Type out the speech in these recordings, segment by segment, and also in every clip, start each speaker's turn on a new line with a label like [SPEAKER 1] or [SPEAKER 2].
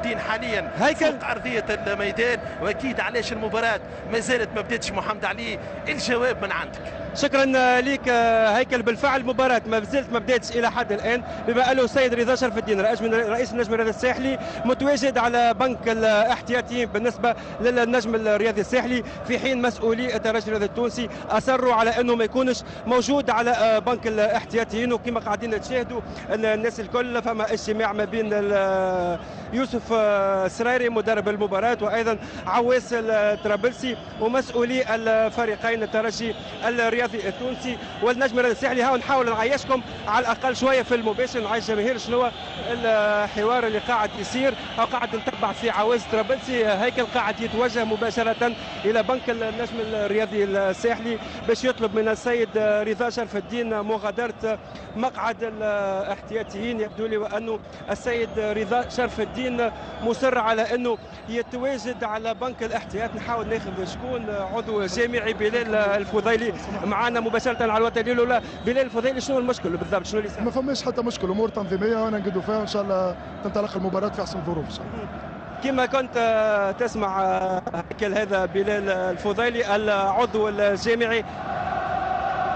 [SPEAKER 1] حاليا
[SPEAKER 2] هيكل
[SPEAKER 1] فوق ارضيه الميدان، واكيد علاش المباراه ما زالت ما بداتش. محمد علي، الجواب من عندك.
[SPEAKER 2] شكرا لك هيكل. بالفعل المباراة ما زالت ما بداتش الى حد الان، بما انه السيد رضا شرف الدين رئيس النجم الرياضي الساحلي متواجد على بنك الاحتياطيين بالنسبه للنجم الرياضي الساحلي، في حين مسؤولي الترجي الرياضي التونسي اصروا على انه ما يكونش موجود على بنك الاحتياطيين. وكما قاعدين تشاهدوا الناس الكل، فما اجتماع ما بين يوسف سريري مدرب المباراة وايضا عواس الطرابلسي ومسؤولي الفريقين الترجي الرياضي التونسي والنجم الرياضي الساحلي. ها نحاول نعيشكم على الاقل شويه في المباشر، نعيش الجماهير شنو الحوار اللي قاعد يصير او قاعد نتبع في عواز الطرابلسي. هيكل قاعد يتوجه مباشره الى بنك النجم الرياضي الساحلي باش يطلب من السيد رضا شرف الدين مغادره مقعد الاحتياطيين. يبدو لي وانه السيد رضا شرف الدين مصر على انه يتواجد على بنك الاحتياط. نحاول ناخذ شكون عضو جامعي بلال الفضيلي معنا مباشره على الوتر. ولا بلال الفضيلي، شنو المشكل بالضبط؟ شنو اللي
[SPEAKER 3] ما فماش حتى مشكل، امور تنظيميه وانا نقدوا فيها وان شاء الله تنطلق المباراه في احسن ظروف ان شاء الله.
[SPEAKER 2] كما كنت تسمع هيكل هذا بلال الفضيلي العضو الجامعي.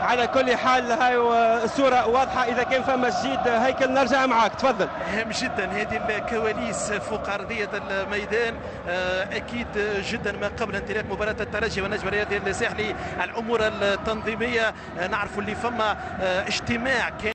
[SPEAKER 2] على كل حال هاي الصورة واضحة. إذا كان فما جديد هيكل نرجع معك، تفضل.
[SPEAKER 1] هام جدا هذه الكواليس فوق أرضية الميدان، أكيد جدا ما قبل انطلاق مباراة الترجي والنجم الرياضي الساحلي. الأمور التنظيمية نعرف اللي فما اجتماع كان